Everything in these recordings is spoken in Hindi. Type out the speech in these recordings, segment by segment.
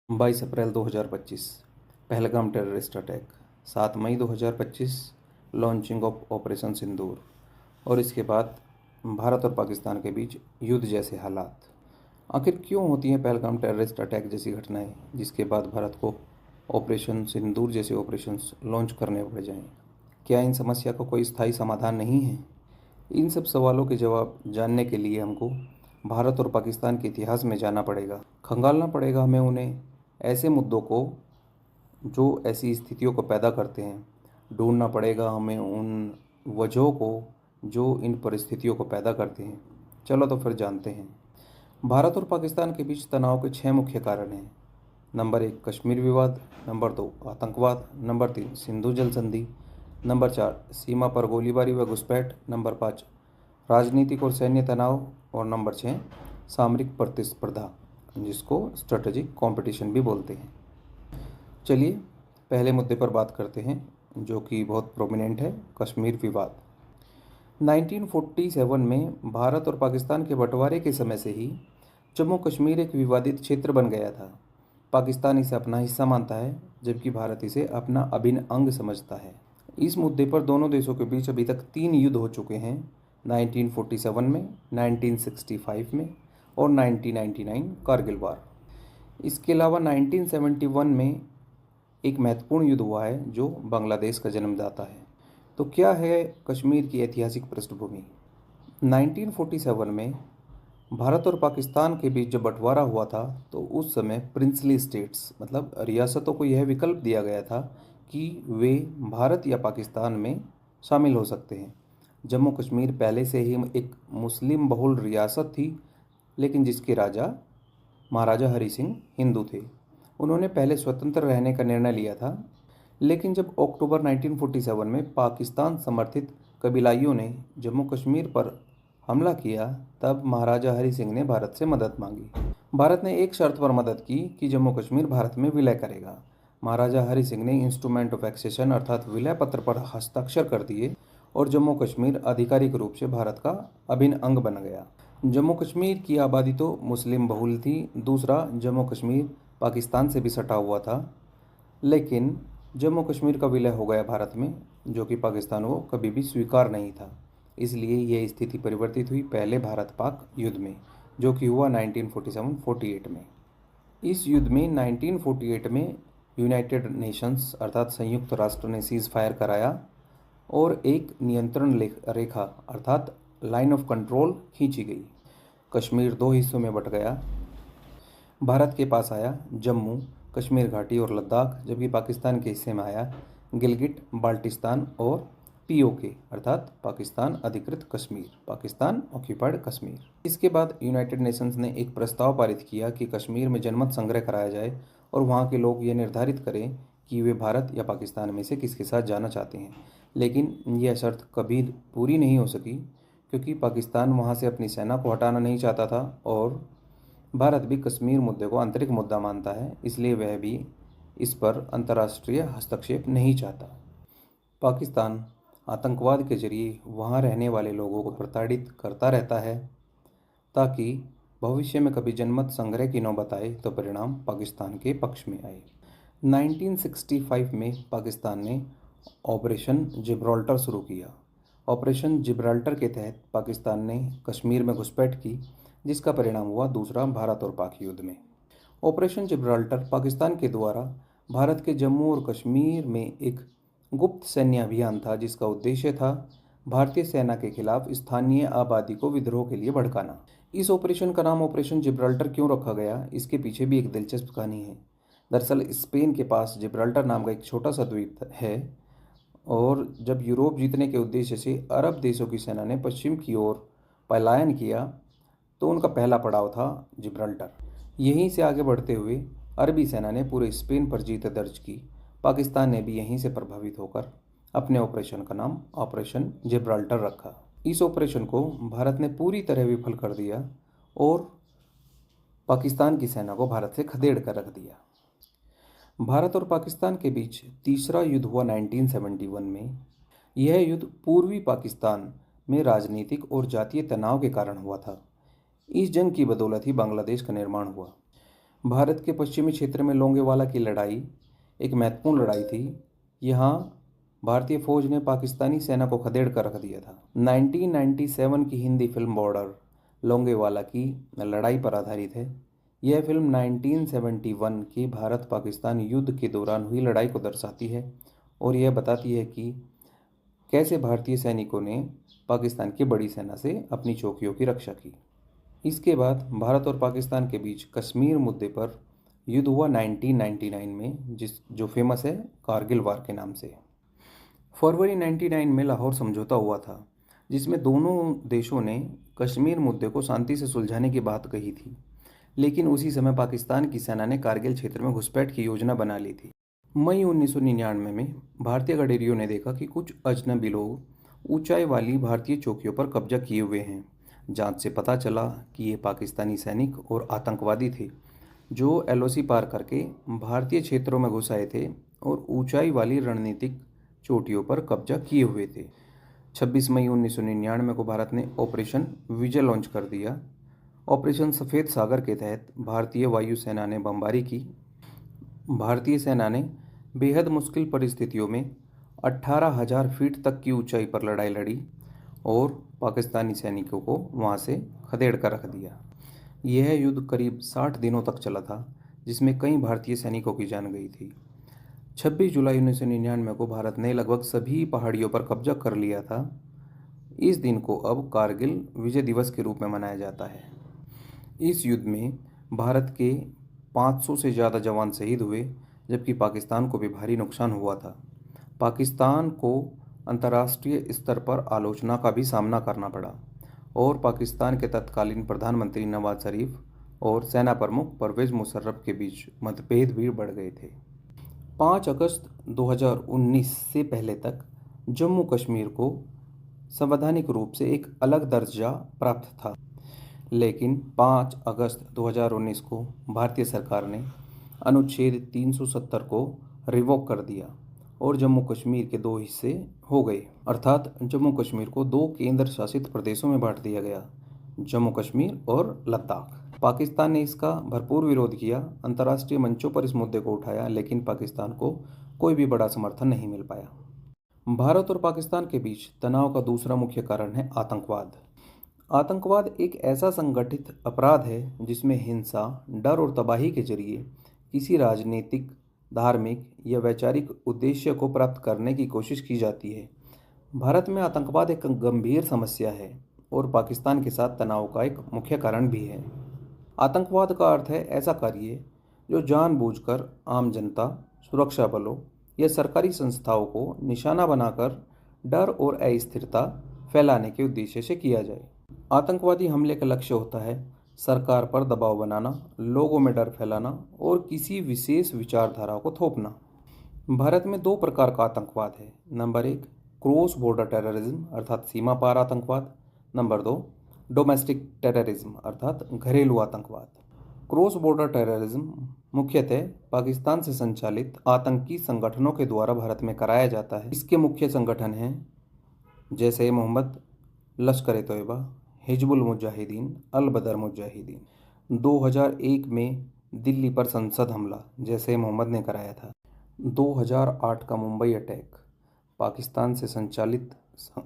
22 April 2025 Pahalgam terrorist attack, 7 May 2025 launching of Operation Sindoor और इसके बाद भारत और पाकिस्तान के बीच युद्ध जैसे हालात। आखिर क्यों होती हैं पहलगाम टेररिस्ट अटैक जैसी घटनाएं, जिसके बाद भारत को ऑपरेशन सिंदूर जैसे ऑपरेशंस लॉन्च करने पड़ जाएं? क्या इन समस्या का कोई स्थायी समाधान नहीं है? इन सब सवालों के जवाब जानने के लिए हमको भारत और पाकिस्तान के इतिहास में जाना पड़ेगा। खंगालना पड़ेगा हमें उन्हें ऐसे मुद्दों को जो ऐसी स्थितियों को पैदा करते हैं। ढूंढना पड़ेगा हमें उन वजहों को जो इन परिस्थितियों को पैदा करते हैं। चलो तो फिर जानते हैं। भारत और पाकिस्तान के बीच तनाव के 6 मुख्य कारण हैं। नंबर 1 कश्मीर विवाद, नंबर 2 आतंकवाद, नंबर 3 सिंधु जल संधि, नंबर 4 सीमा पर गोलीबारी व घुसपैठ, नंबर 5 राजनीतिक और सैन्य तनाव और नंबर 6 सामरिक प्रतिस्पर्धा, जिसको स्ट्रेटेजिक कंपटीशन भी बोलते हैं। चलिए पहले मुद्दे पर बात करते हैं जो कि बहुत प्रोमिनेंट है, कश्मीर विवाद। 1947 में भारत और पाकिस्तान के बंटवारे के समय से ही जम्मू कश्मीर एक विवादित क्षेत्र बन गया था। पाकिस्तान इसे अपना हिस्सा मानता है जबकि भारत इसे अपना अभिन्न अंग समझता है। इस मुद्दे पर दोनों देशों के बीच अभी तक 3 युद्ध हो चुके हैं, 1947 में, 1965 में और 1999 कारगिल वार। इसके अलावा 1971 में एक महत्वपूर्ण युद्ध हुआ है जो बांग्लादेश का जन्मदाता है। तो क्या है कश्मीर की ऐतिहासिक पृष्ठभूमि? 1947 में भारत और पाकिस्तान के बीच जब बंटवारा हुआ था तो उस समय प्रिंसली स्टेट्स मतलब रियासतों को यह विकल्प दिया गया था कि वे भारत या पाकिस्तान में शामिल हो सकते हैं। जम्मू कश्मीर पहले से ही एक मुस्लिम बहुल रियासत थी, लेकिन जिसके राजा महाराजा हरि सिंह हिंदू थे। उन्होंने पहले स्वतंत्र रहने का निर्णय लिया था, लेकिन जब अक्टूबर 1947 में पाकिस्तान समर्थित कबीलाइयों ने जम्मू कश्मीर पर हमला किया, तब महाराजा हरि सिंह ने भारत से मदद मांगी। भारत ने एक शर्त पर मदद की कि जम्मू कश्मीर भारत में विलय करेगा। महाराजा हरि सिंह ने इंस्ट्रूमेंट ऑफ एक्सेशन अर्थात विलय पत्र पर हस्ताक्षर कर दिए और जम्मू कश्मीर आधिकारिक रूप से भारत का अभिन्न अंग बन गया। जम्मू कश्मीर की आबादी तो मुस्लिम बहुल थी, दूसरा जम्मू कश्मीर पाकिस्तान से भी सटा हुआ था, लेकिन जम्मू कश्मीर का विलय हो गया भारत में, जो कि पाकिस्तान को कभी भी स्वीकार नहीं था। इसलिए यह स्थिति परिवर्तित हुई पहले भारत पाक युद्ध में, जो कि हुआ 1947-48 में। इस युद्ध में 1948 में यूनाइटेड नेशंस अर्थात संयुक्त राष्ट्र ने सीज फायर कराया और एक नियंत्रण रेखा अर्थात लाइन ऑफ कंट्रोल खींची गई। कश्मीर 2 हिस्सों में बंट गया। भारत के पास आया जम्मू, कश्मीर घाटी और लद्दाख, जबकि पाकिस्तान के हिस्से में आया गिलगिट बाल्टिस्तान और पीओके अर्थात पाकिस्तान अधिकृत कश्मीर, पाकिस्तान ऑक्यूपाइड कश्मीर। इसके बाद यूनाइटेड नेशंस ने एक प्रस्ताव पारित किया कि कश्मीर में जनमत संग्रह कराया जाए और वहाँ के लोग ये निर्धारित करें कि वे भारत या पाकिस्तान में से किसके साथ जाना चाहते हैं। लेकिन यह शर्त कभी पूरी नहीं हो सकी क्योंकि पाकिस्तान वहाँ से अपनी सेना को हटाना नहीं चाहता था और भारत भी कश्मीर मुद्दे को आंतरिक मुद्दा मानता है, इसलिए वह भी इस पर अंतर्राष्ट्रीय हस्तक्षेप नहीं चाहता। पाकिस्तान आतंकवाद के जरिए वहाँ रहने वाले लोगों को प्रताड़ित करता रहता है ताकि भविष्य में कभी जनमत संग्रह की नौबत आए तो परिणाम पाकिस्तान के पक्ष में आए। 1965 में पाकिस्तान ने ऑपरेशन जिब्राल्टर शुरू किया। ऑपरेशन जिब्राल्टर के तहत पाकिस्तान ने कश्मीर में घुसपैठ की, जिसका परिणाम हुआ दूसरा भारत और पाक युद्ध में। ऑपरेशन जिब्राल्टर पाकिस्तान के द्वारा भारत के जम्मू और कश्मीर में एक गुप्त सैन्य अभियान था, जिसका उद्देश्य था भारतीय सेना के खिलाफ स्थानीय आबादी को विद्रोह के लिए भड़काना। इस ऑपरेशन का नाम ऑपरेशन जिब्राल्टर क्यों रखा गया, इसके पीछे भी एक दिलचस्प कहानी है। दरअसल स्पेन के पास जिब्राल्टर नाम का एक छोटा सा द्वीप है और जब यूरोप जीतने के उद्देश्य से अरब देशों की सेना ने पश्चिम की ओर पलायन किया तो उनका पहला पड़ाव था जिब्राल्टर। यहीं से आगे बढ़ते हुए अरबी सेना ने पूरे स्पेन पर जीत दर्ज की। पाकिस्तान ने भी यहीं से प्रभावित होकर अपने ऑपरेशन का नाम ऑपरेशन जिब्राल्टर रखा। इस ऑपरेशन को भारत ने पूरी तरह विफल कर दिया और पाकिस्तान की सेना को भारत से खदेड़ कर रख दिया। भारत और पाकिस्तान के बीच तीसरा युद्ध हुआ 1971 में। यह युद्ध पूर्वी पाकिस्तान में राजनीतिक और जातीय तनाव के कारण हुआ था। इस जंग की बदौलत ही बांग्लादेश का निर्माण हुआ। भारत के पश्चिमी क्षेत्र में लोंगेवाला की लड़ाई एक महत्वपूर्ण लड़ाई थी। यहाँ भारतीय फौज ने पाकिस्तानी सेना को खदेड़ कर रख दिया था। 1997 की हिंदी फिल्म बॉर्डर लोंगेवाला की लड़ाई पर आधारित है। यह फिल्म 1971 के भारत पाकिस्तान युद्ध के दौरान हुई लड़ाई को दर्शाती है और यह बताती है कि कैसे भारतीय सैनिकों ने पाकिस्तान की बड़ी सेना से अपनी चौकियों की रक्षा की। इसके बाद भारत और पाकिस्तान के बीच कश्मीर मुद्दे पर युद्ध हुआ 1999 में, जो फेमस है कारगिल वार के नाम से। फरवरी 1999 में लाहौर समझौता हुआ था, जिसमें दोनों देशों ने कश्मीर मुद्दे को शांति से सुलझाने की बात कही थी। लेकिन उसी समय पाकिस्तान की सेना ने कारगिल क्षेत्र में घुसपैठ की योजना बना ली थी। मई 1999 में भारतीय गडेरियों ने देखा कि कुछ अजनबी लोग ऊंचाई वाली भारतीय चौकियों पर कब्जा किए हुए हैं। जांच से पता चला कि ये पाकिस्तानी सैनिक और आतंकवादी थे जो एलओसी पार करके भारतीय क्षेत्रों में घुस आए थे और ऊंचाई वाली रणनीतिक चोटियों पर कब्जा किए हुए थे। 26 मई 1999 को भारत ने ऑपरेशन विजय लॉन्च कर दिया। ऑपरेशन सफ़ेद सागर के तहत भारतीय वायुसेना ने बमबारी की। भारतीय सेना ने बेहद मुश्किल परिस्थितियों में 18,000 फीट तक की ऊंचाई पर लड़ाई लड़ी और पाकिस्तानी सैनिकों को वहां से खदेड़ कर रख दिया। यह युद्ध करीब 60 दिनों तक चला था, जिसमें कई भारतीय सैनिकों की जान गई थी। 26 जुलाई 1999 को भारत ने लगभग सभी पहाड़ियों पर कब्जा कर लिया था। इस दिन को अब कारगिल विजय दिवस के रूप में मनाया जाता है। इस युद्ध में भारत के 500 से ज़्यादा जवान शहीद हुए, जबकि पाकिस्तान को भी भारी नुकसान हुआ था। पाकिस्तान को अंतर्राष्ट्रीय स्तर पर आलोचना का भी सामना करना पड़ा और पाकिस्तान के तत्कालीन प्रधानमंत्री नवाज शरीफ और सेना प्रमुख परवेज मुशर्रफ के बीच मतभेद भी बढ़ गए थे। 5 अगस्त 2019 से पहले तक जम्मू कश्मीर को संवैधानिक रूप से एक अलग दर्जा प्राप्त था, लेकिन 5 अगस्त 2019 को भारतीय सरकार ने अनुच्छेद 370 को रिवोक कर दिया और जम्मू कश्मीर के 2 हिस्से हो गए, अर्थात जम्मू कश्मीर को 2 केंद्र शासित प्रदेशों में बांट दिया गया, जम्मू कश्मीर और लद्दाख। पाकिस्तान ने इसका भरपूर विरोध किया, अंतर्राष्ट्रीय मंचों पर इस मुद्दे को उठाया, लेकिन पाकिस्तान को कोई भी बड़ा समर्थन नहीं मिल पाया। भारत और पाकिस्तान के बीच तनाव का दूसरा मुख्य कारण है आतंकवाद। आतंकवाद एक ऐसा संगठित अपराध है जिसमें हिंसा, डर और तबाही के जरिए किसी राजनीतिक, धार्मिक या वैचारिक उद्देश्य को प्राप्त करने की कोशिश की जाती है। भारत में आतंकवाद एक गंभीर समस्या है और पाकिस्तान के साथ तनाव का एक मुख्य कारण भी है। आतंकवाद का अर्थ है ऐसा कार्य जो जानबूझकर आम जनता, सुरक्षा बलों या सरकारी संस्थाओं को निशाना बनाकर डर और अस्थिरता फैलाने के उद्देश्य से किया जाए। आतंकवादी हमले का लक्ष्य होता है सरकार पर दबाव बनाना, लोगों में डर फैलाना और किसी विशेष विचारधारा को थोपना। भारत में 2 प्रकार का आतंकवाद है। नंबर 1 क्रॉस बॉर्डर टेररिज्म अर्थात सीमा पार आतंकवाद। नंबर 2 डोमेस्टिक टेररिज्म अर्थात घरेलू आतंकवाद। क्रॉस बॉर्डर टेररिज्म मुख्यतः पाकिस्तान से संचालित आतंकी संगठनों के द्वारा भारत में कराया जाता है। इसके मुख्य संगठन हैं जैसे मोहम्मद, लश्कर-ए-तोयबा, हिजबुल मुजाहिदीन, अल बदर मुजाहिदीन। 2001 में दिल्ली पर संसद हमला जैसे मोहम्मद ने कराया था। 2008 का मुंबई अटैक पाकिस्तान से संचालित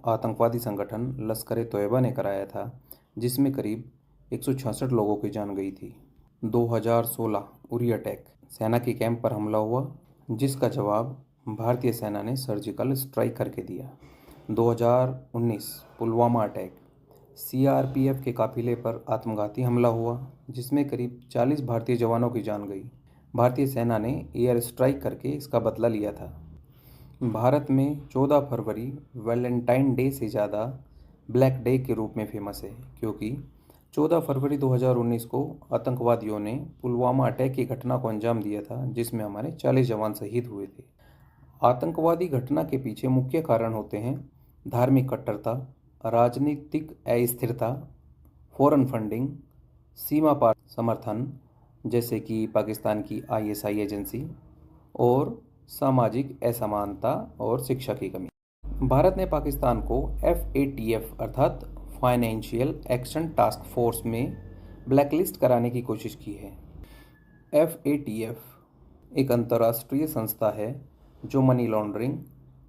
आतंकवादी संगठन लश्कर-ए-तोयबा ने कराया था, जिसमें करीब 166 लोगों की जान गई थी। 2016 उरी अटैक सेना के कैंप पर हमला हुआ, जिसका जवाब भारतीय सेना ने सर्जिकल स्ट्राइक करके दिया। 2019 पुलवामा अटैक सीआरपीएफ के काफिले पर आत्मघाती हमला हुआ, जिसमें करीब 40 भारतीय जवानों की जान गई। भारतीय सेना ने एयर स्ट्राइक करके इसका बदला लिया था। भारत में 14 फरवरी वैलेंटाइन डे से ज़्यादा ब्लैक डे के रूप में फेमस है, क्योंकि 14 फरवरी 2019 को आतंकवादियों ने पुलवामा अटैक की घटना को अंजाम दिया था, जिसमें हमारे 40 जवान शहीद हुए थे। आतंकवादी घटना के पीछे मुख्य कारण होते हैं धार्मिक कट्टरता, राजनीतिक अस्थिरता, फॉरेन फंडिंग, सीमा पार समर्थन जैसे कि पाकिस्तान की आईएसआई एजेंसी, और सामाजिक असमानता और शिक्षा की कमी। भारत ने पाकिस्तान को FATF अर्थात फाइनेंशियल एक्शन टास्क फोर्स में ब्लैकलिस्ट कराने की कोशिश की है। FATF एक अंतर्राष्ट्रीय संस्था है जो मनी लॉन्ड्रिंग,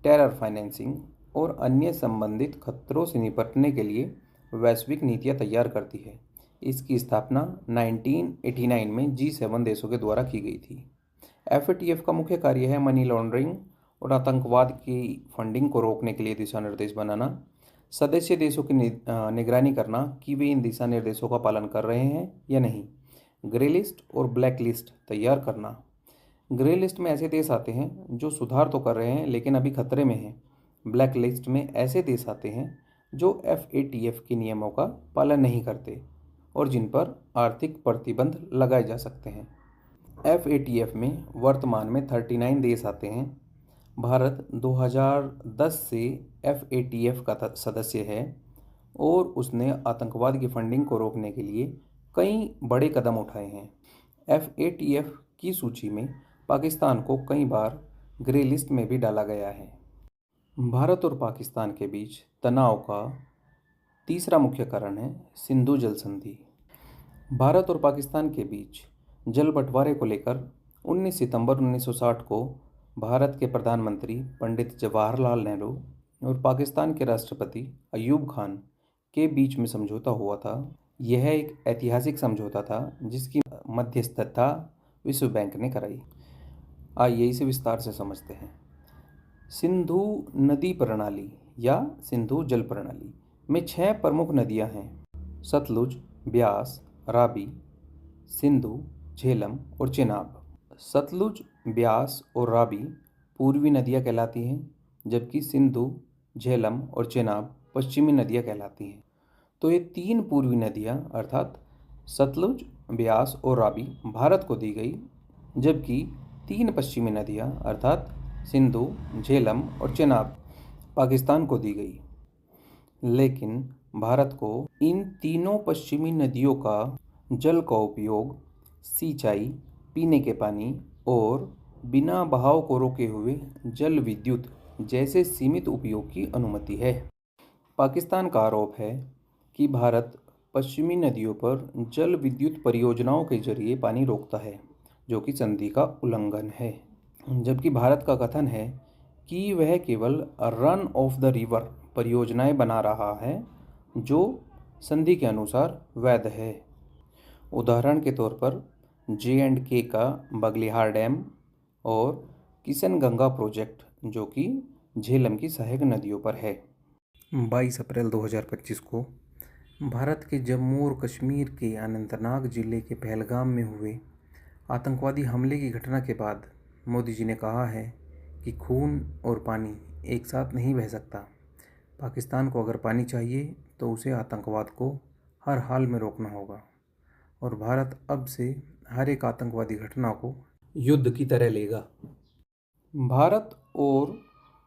टेरर फाइनेंसिंग और अन्य संबंधित खतरों से निपटने के लिए वैश्विक नीतियां तैयार करती है। इसकी स्थापना 1989 में G7 देशों के द्वारा की गई थी। FATF का मुख्य कार्य है मनी लॉन्ड्रिंग और आतंकवाद की फंडिंग को रोकने के लिए दिशा निर्देश बनाना, सदस्य देशों की निगरानी करना कि वे इन दिशा निर्देशों का पालन कर रहे हैं या नहीं, ग्रे लिस्ट और ब्लैक लिस्ट तैयार करना। ग्रे लिस्ट में ऐसे देश आते हैं जो सुधार तो कर रहे हैं लेकिन अभी खतरे में हैं। ब्लैक लिस्ट में ऐसे देश आते हैं जो FATF के नियमों का पालन नहीं करते और जिन पर आर्थिक प्रतिबंध लगाए जा सकते हैं। FATF में वर्तमान में 39 देश आते हैं। भारत 2010 से FATF का सदस्य है और उसने आतंकवाद की फंडिंग को रोकने के लिए कई बड़े कदम उठाए हैं। FATF की सूची में पाकिस्तान को कई बार ग्रे लिस्ट में भी डाला गया है। भारत और पाकिस्तान के बीच तनाव का तीसरा मुख्य कारण है सिंधु जल संधि। भारत और पाकिस्तान के बीच जल बंटवारे को लेकर 19 सितंबर 1960 को भारत के प्रधानमंत्री पंडित जवाहरलाल नेहरू और पाकिस्तान के राष्ट्रपति अयूब खान के बीच में समझौता हुआ था। यह एक ऐतिहासिक समझौता था जिसकी मध्यस्थता विश्व बैंक ने कराई। आइए इसे विस्तार से समझते हैं। सिंधु नदी प्रणाली या सिंधु जल प्रणाली में 6 प्रमुख नदियां हैं: सतलुज, ब्यास, रावी, सिंधु, झेलम और चेनाब। सतलुज, ब्यास और रावी पूर्वी नदियां कहलाती हैं, जबकि सिंधु, झेलम और चेनाब पश्चिमी नदियां कहलाती हैं। तो ये 3 पूर्वी नदियां अर्थात सतलुज, ब्यास और रावी भारत को दी गई, जबकि 3 पश्चिमी नदियां अर्थात सिंधु, झेलम और चेनाब पाकिस्तान को दी गई। लेकिन भारत को इन तीनों पश्चिमी नदियों का जल का उपयोग सिंचाई, पीने के पानी और बिना बहाव को रोके हुए जल विद्युत जैसे सीमित उपयोग की अनुमति है। पाकिस्तान का आरोप है कि भारत पश्चिमी नदियों पर जल विद्युत परियोजनाओं के जरिए पानी रोकता है, जो कि संधि का उल्लंघन है, जबकि भारत का कथन है कि वह केवल रन ऑफ द रिवर परियोजनाएं बना रहा है जो संधि के अनुसार वैध है। उदाहरण के तौर पर J&K का बगलिहार डैम और किशनगंगा प्रोजेक्ट जो कि झेलम की सहायक नदियों पर है। 22 अप्रैल 2025 को भारत के जम्मू और कश्मीर के अनंतनाग जिले के पहलगाम में हुए आतंकवादी हमले की घटना के बाद मोदी जी ने कहा है कि खून और पानी एक साथ नहीं बह सकता। पाकिस्तान को अगर पानी चाहिए तो उसे आतंकवाद को हर हाल में रोकना होगा और भारत अब से हर एक आतंकवादी घटना को युद्ध की तरह लेगा। भारत और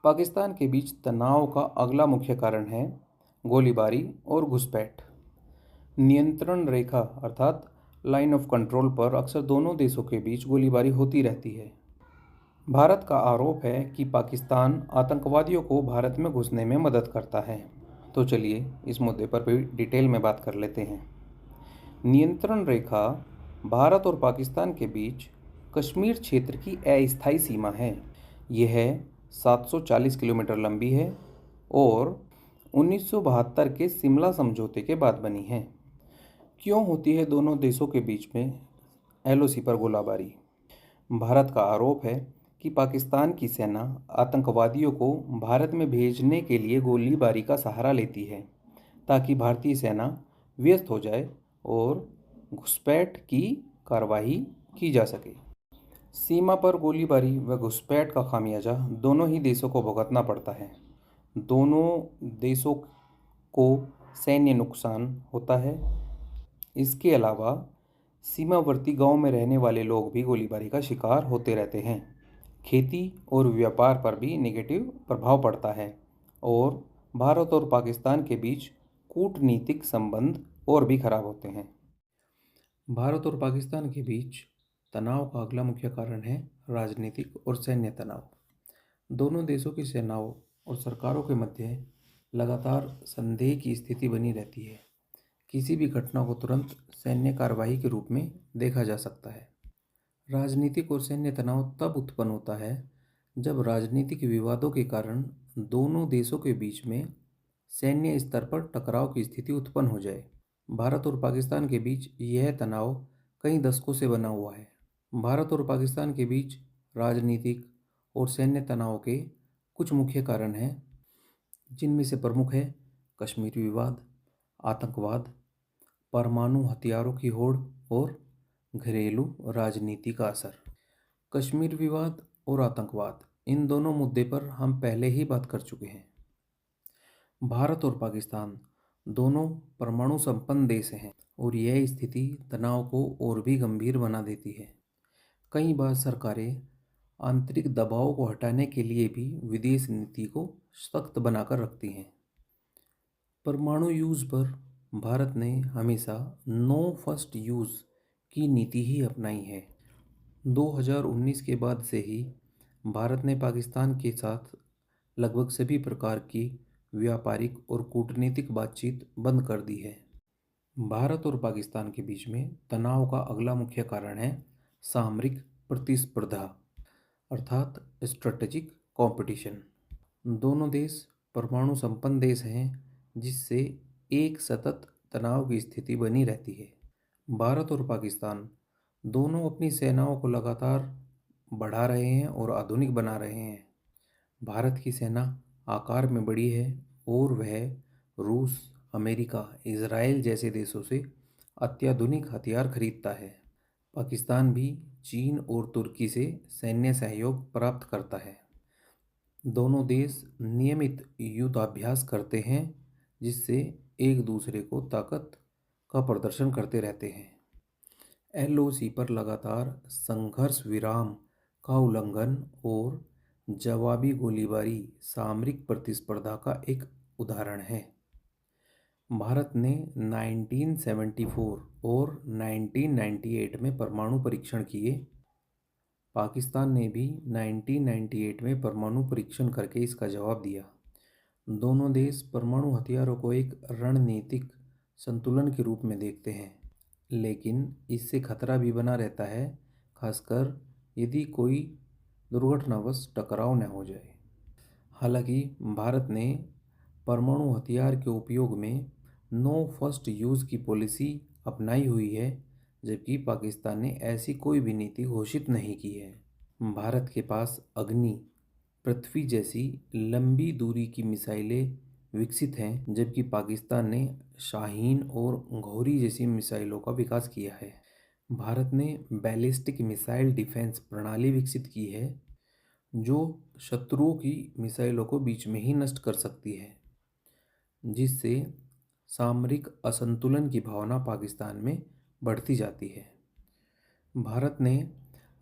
पाकिस्तान के बीच तनाव का अगला मुख्य कारण है गोलीबारी और घुसपैठ। नियंत्रण रेखा अर्थात लाइन ऑफ कंट्रोल पर अक्सर दोनों देशों के बीच गोलीबारी होती रहती है। भारत का आरोप है कि पाकिस्तान आतंकवादियों को भारत में घुसने में मदद करता है। तो चलिए इस मुद्दे पर भी डिटेल में बात कर लेते हैं। नियंत्रण रेखा भारत और पाकिस्तान के बीच कश्मीर क्षेत्र की अस्थायी सीमा है। यह 740 किलोमीटर लंबी है और 1972 के शिमला समझौते के बाद बनी है। क्यों होती है दोनों देशों के बीच में LOC पर गोलाबारी? भारत का आरोप है कि पाकिस्तान की सेना आतंकवादियों को भारत में भेजने के लिए गोलीबारी का सहारा लेती है ताकि भारतीय सेना व्यस्त हो जाए और घुसपैठ की कार्रवाई की जा सके। सीमा पर गोलीबारी व घुसपैठ का खामियाजा दोनों ही देशों को भुगतना पड़ता है। दोनों देशों को सैन्य नुकसान होता है। इसके अलावा सीमावर्ती गांव में रहने वाले लोग भी गोलीबारी का शिकार होते रहते हैं। खेती और व्यापार पर भी नेगेटिव प्रभाव पड़ता है और भारत और पाकिस्तान के बीच कूटनीतिक संबंध और भी खराब होते हैं। भारत और पाकिस्तान के बीच तनाव का अगला मुख्य कारण है राजनीतिक और सैन्य तनाव। दोनों देशों की सेनाओं और सरकारों के मध्य लगातार संदेह की स्थिति बनी रहती है। किसी भी घटना को तुरंत सैन्य कार्रवाई के रूप में देखा जा सकता है। राजनीतिक और सैन्य तनाव तब उत्पन्न होता है जब राजनीतिक विवादों के कारण दोनों देशों के बीच में सैन्य स्तर पर टकराव की स्थिति उत्पन्न हो जाए। भारत और पाकिस्तान के बीच यह तनाव कई दशकों से बना हुआ है। भारत और पाकिस्तान के बीच राजनीतिक और सैन्य तनाव के कुछ मुख्य कारण हैं, जिनमें से प्रमुख है कश्मीर विवाद, आतंकवाद, परमाणु हथियारों की होड़ और घरेलू राजनीति का असर। कश्मीर विवाद और आतंकवाद, इन दोनों मुद्दे पर हम पहले ही बात कर चुके हैं। भारत और पाकिस्तान दोनों परमाणु संपन्न देश हैं और यह स्थिति तनाव को और भी गंभीर बना देती है। कई बार सरकारें आंतरिक दबाव को हटाने के लिए भी विदेश नीति को सख्त बनाकर रखती हैं। परमाणु यूज पर भारत ने हमेशा नो फर्स्ट यूज़ की नीति ही अपनाई है। 2019 के बाद से ही भारत ने पाकिस्तान के साथ लगभग सभी प्रकार की व्यापारिक और कूटनीतिक बातचीत बंद कर दी है। भारत और पाकिस्तान के बीच में तनाव का अगला मुख्य कारण है सामरिक प्रतिस्पर्धा अर्थात स्ट्रेटेजिक कंपटीशन। दोनों देश परमाणु संपन्न देश हैं, जिससे एक सतत तनाव की स्थिति बनी रहती है। भारत और पाकिस्तान दोनों अपनी सेनाओं को लगातार बढ़ा रहे हैं और आधुनिक बना रहे हैं। भारत की सेना आकार में बड़ी है और वह रूस, अमेरिका, इजराइल जैसे देशों से अत्याधुनिक हथियार खरीदता है। पाकिस्तान भी चीन और तुर्की से सैन्य सहयोग प्राप्त करता है। दोनों देश नियमित युद्धाभ्यास करते हैं, जिससे एक दूसरे को ताकत का प्रदर्शन करते रहते हैं। LOC पर लगातार संघर्ष विराम का उल्लंघन और जवाबी गोलीबारी सामरिक प्रतिस्पर्धा का एक उदाहरण है। भारत ने 1974 और 1998 में परमाणु परीक्षण किए। पाकिस्तान ने भी 1998 में परमाणु परीक्षण करके इसका जवाब दिया। दोनों देश परमाणु हथियारों को एक रणनीतिक संतुलन के रूप में देखते हैं, लेकिन इससे खतरा भी बना रहता है, खासकर यदि कोई दुर्घटनावश टकराव न हो जाए। हालांकि भारत ने परमाणु हथियार के उपयोग में नो फर्स्ट यूज़ की पॉलिसी अपनाई हुई है, जबकि पाकिस्तान ने ऐसी कोई भी नीति घोषित नहीं की है। भारत के पास अग्नि, पृथ्वी जैसी लंबी दूरी की मिसाइलें विकसित हैं, जबकि पाकिस्तान ने शाहीन और घोरी जैसी मिसाइलों का विकास किया है। भारत ने बैलिस्टिक मिसाइल डिफेंस प्रणाली विकसित की है, जो शत्रुओं की मिसाइलों को बीच में ही नष्ट कर सकती है, जिससे सामरिक असंतुलन की भावना पाकिस्तान में बढ़ती जाती है। भारत ने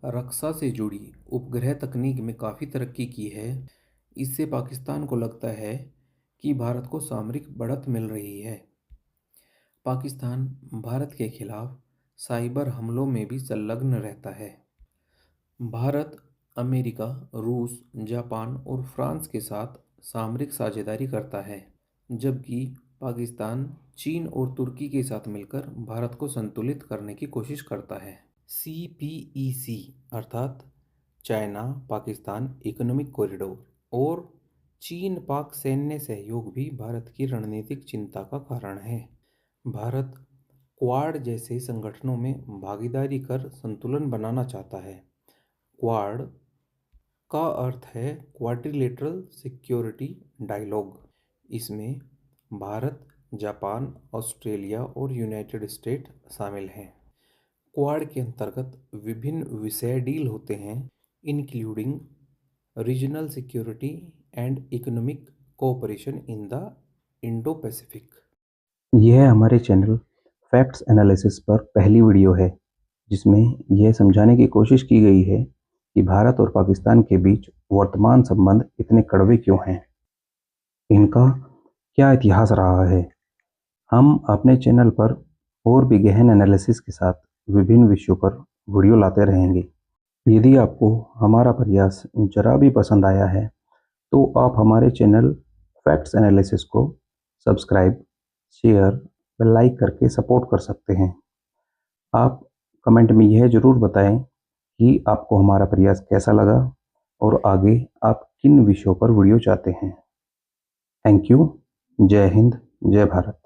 रक्षा से जुड़ी उपग्रह तकनीक में काफ़ी तरक्की की है। इससे पाकिस्तान को लगता है कि भारत को सामरिक बढ़त मिल रही है। पाकिस्तान भारत के खिलाफ साइबर हमलों में भी संलग्न रहता है। भारत अमेरिका, रूस, जापान और फ्रांस के साथ सामरिक साझेदारी करता है, जबकि पाकिस्तान चीन और तुर्की के साथ मिलकर भारत को संतुलित करने की कोशिश करता है। CPEC अर्थात चाइना पाकिस्तान इकोनॉमिक कॉरिडोर और चीन पाक सैन्य सहयोग भी भारत की रणनीतिक चिंता का कारण है। भारत क्वाड जैसे संगठनों में भागीदारी कर संतुलन बनाना चाहता है। क्वाड का अर्थ है क्वाड्रिलेटरल सिक्योरिटी डायलॉग। इसमें भारत, जापान, ऑस्ट्रेलिया और यूनाइटेड स्टेट शामिल हैं। क्वाड के अंतर्गत विभिन्न विषय डील होते हैं, including regional security and economic cooperation in the Indo Pacific. यह हमारे चैनल फैक्ट्स एनालिसिस पर पहली वीडियो है, जिसमें यह समझाने की कोशिश की गई है कि भारत और पाकिस्तान के बीच वर्तमान संबंध इतने कड़वे क्यों हैं, इनका क्या इतिहास रहा है। हम अपने चैनल पर और भी गहन एनालिसिस के साथ विभिन्न विषयों पर वीडियो लाते रहेंगे। यदि आपको हमारा प्रयास जरा भी पसंद आया है तो आप हमारे चैनल फैक्ट्स एनालिसिस को सब्सक्राइब, शेयर व लाइक करके सपोर्ट कर सकते हैं। आप कमेंट में यह ज़रूर बताएं कि आपको हमारा प्रयास कैसा लगा और आगे आप किन विषयों पर वीडियो चाहते हैं। Thank you. जय हिंद, जय भारत।